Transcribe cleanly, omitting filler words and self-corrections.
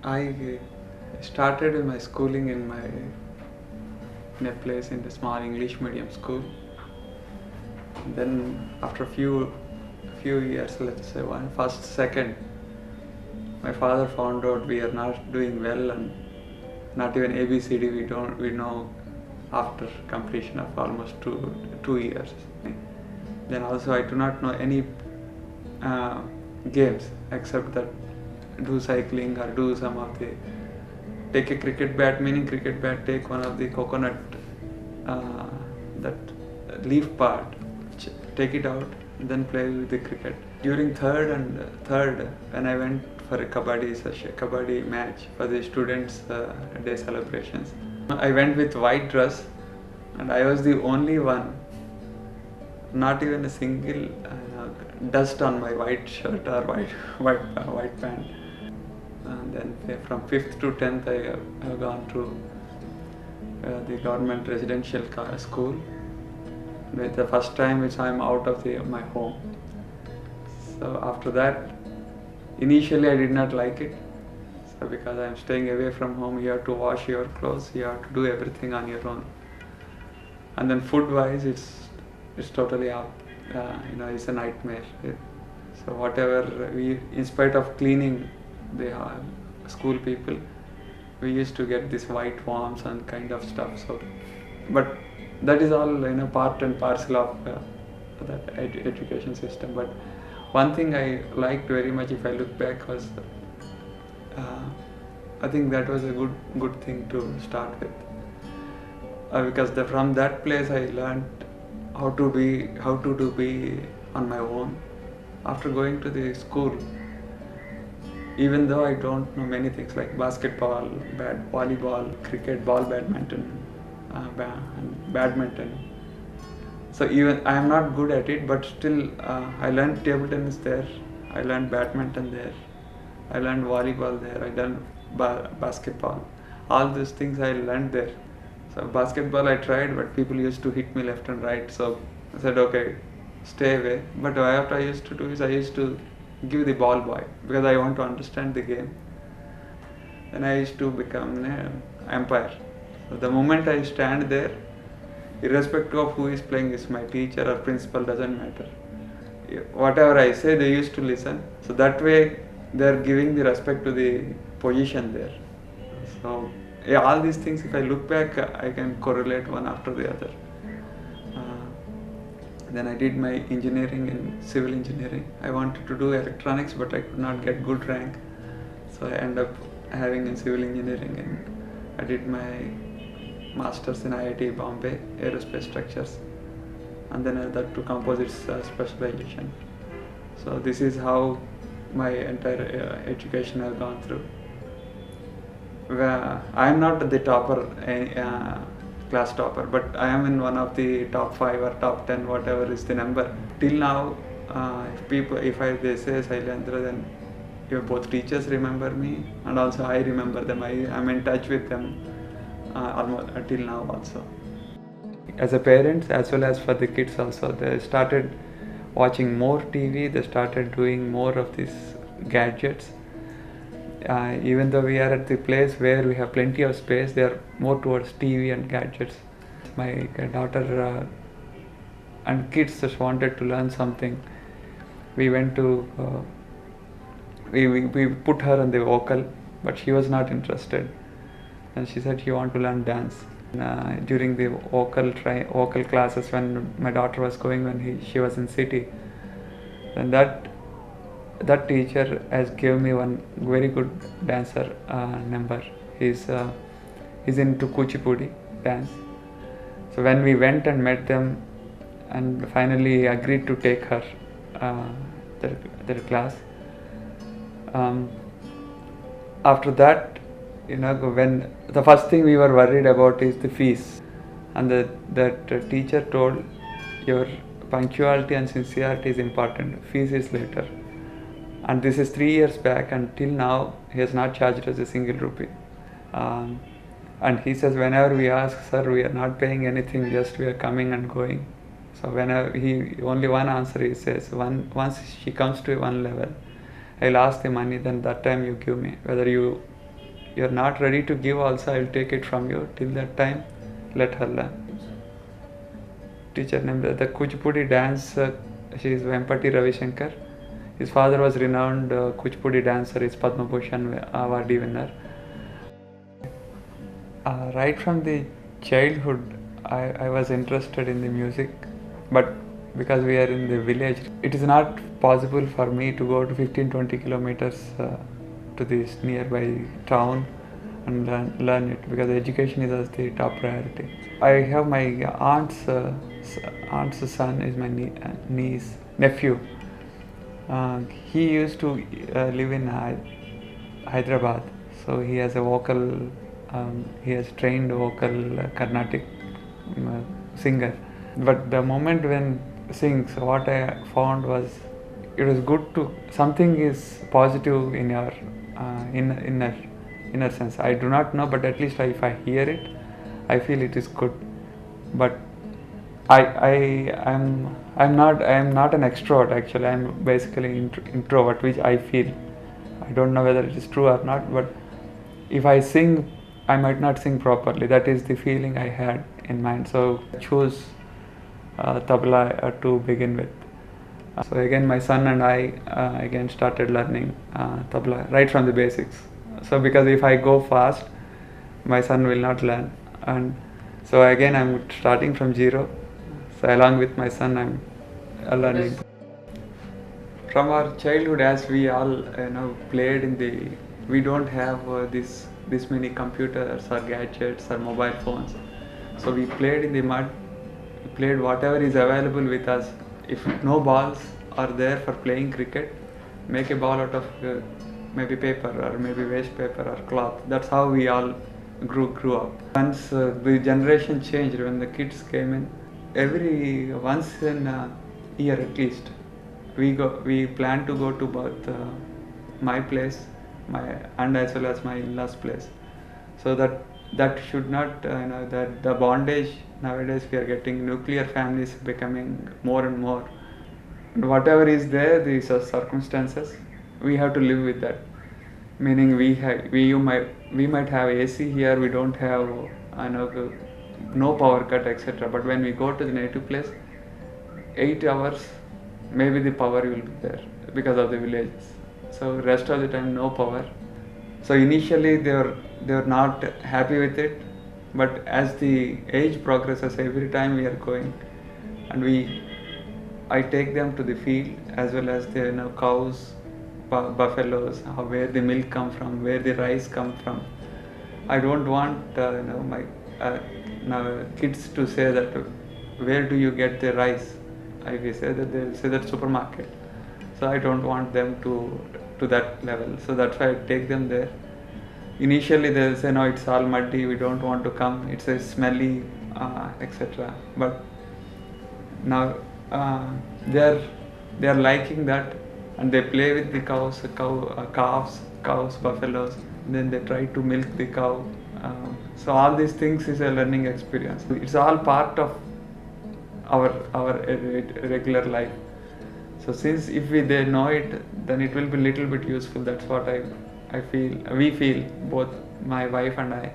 I started my schooling in a place in a small English medium school. Then after few years, let's say first, second, my father found out we are not doing well and not even ABCD we know after completion of almost two years. Then also I do not know any games except that do cycling or do some of the take a cricket bat, meaning cricket bat, take one of the coconut that leaf part, take it out and then play with the cricket. During third when I went for a kabaddi match for the students day celebrations, I went with white dress and I was the only one, not even a single dust on my white shirt or white pant. And then from 5th to 10th I have gone to the government residential school. With the first time which I am out of my home. So after that, initially I did not like it. So because I am staying away from home, you have to wash your clothes, you have to do everything on your own. And then food wise, it's totally up. It's a nightmare. So whatever in spite of cleaning the school people, we used to get this white worms and kind of stuff. So, but that is all part and parcel of that education system. But one thing I liked very much, if I look back, was I think that was a good thing to start with, because from that place I learned how to be on my own. After going to the school, even though I don't know many things like basketball, volleyball, cricket, badminton, so even I am not good at it, but still I learned table tennis there, I learned badminton there, I learned volleyball there, I learned basketball. All these things I learned there. So basketball I tried, but people used to hit me left and right, so I said okay, stay away. But what I used to do is I used to give the ball boy because I want to understand the game. Then I used to become an umpire. So the moment I stand there, irrespective of who is playing, is my teacher or principal, doesn't matter. Whatever I say, they used to listen. So that way, they are giving the respect to the position there. So all these things, if I look back, I can correlate one after the other. Then I did my engineering in civil engineering. I wanted to do electronics, but I could not get good rank. So I ended up having in civil engineering, and I did my masters in IIT Bombay, aerospace structures, and then that to composites specialization. So this is how my entire education has gone through. I am not the topper, class topper, but I am in one of the top 5 or top 10, whatever is the number. Till now, if they say Sailendra, then both teachers remember me and also I remember them. I am in touch with them almost till now also. As a parents as well as for the kids also, they started watching more TV, they started doing more of these gadgets. Even though we are at the place where we have plenty of space, they are more towards TV and gadgets. My daughter and kids just wanted to learn something. We went to we put her on the vocal, but she was not interested, and she said she wanted to learn dance. During the vocal classes when my daughter was going, when she was in city, and that teacher has given me one very good dancer number. He's into Kuchipudi dance. So when we went and met them, and finally agreed to take her their class. After that, when the first thing we were worried about is the fees, and that teacher told, your punctuality and sincerity is important, fees is later. And this is 3 years back, and till now he has not charged us a single rupee. And he says, whenever we ask, sir, we are not paying anything, just we are coming and going. So whenever only one answer he says, once she comes to one level, I'll ask the money, then that time you give me, whether you you're not ready to give also, I'll take it from you. Till that time, let her learn. Teacher named the Kuchipudi dance, she is Vempati Ravishankar. His father was renowned Kuchipudi dancer, is Padma Bhushan awardee winner. Right from the childhood, I was interested in the music, but because we are in the village, it is not possible for me to go to 15-20 kilometers to this nearby town and learn it, because education is the top priority. I have my aunt's son is my nephew. He used to live in Hyderabad, so he has a vocal. He has trained vocal Carnatic singer. But the moment when sings, what I found was it was good to something is positive in your inner sense. I do not know, but at least if I hear it, I feel it is good. But I'm not an extrovert actually. I'm basically introvert, which I feel. I don't know whether it is true or not, but if I sing, I might not sing properly. That is the feeling I had in mind. So I chose tabla to begin with. So again, my son and I again started learning tabla right from the basics. So because if I go fast, my son will not learn, and so again I'm starting from zero. So along with my son, I'm learning. From our childhood, as we all played in the, we don't have this many computers or gadgets or mobile phones. So we played in the mud. We played whatever is available with us. If no balls are there for playing cricket, make a ball out of maybe paper or maybe waste paper or cloth. That's how we all grew up. Once the generation changed, when the kids came in, every once in a year at least, we plan to go to both my place, and as well as my in-laws' place. So that should not that the bondage nowadays we are getting, nuclear families becoming more and more. And whatever is there, these are circumstances. We have to live with that. Meaning we might have AC here, we don't have no power cut, etc. But when we go to the native place, 8 hours maybe the power will be there because of the villages. So rest of the time no power. So initially they were not happy with it, but as the age progresses, every time we are going, and I take them to the field as well as the cows, buffaloes, where the milk come from, where the rice come from. I don't want my kids to say that where do you get the rice. I will say that they'll say that supermarket. So I don't want them to that level. So that's why I take them there. Initially they'll say no, it's all muddy, we don't want to come, it's a smelly, etc. But now they are liking that, and they play with the cows, buffaloes. Then they try to milk the cow. So all these things is a learning experience. It's all part of our regular life. So since if they know it, then it will be little bit useful. That's what I feel. We feel, both my wife and I.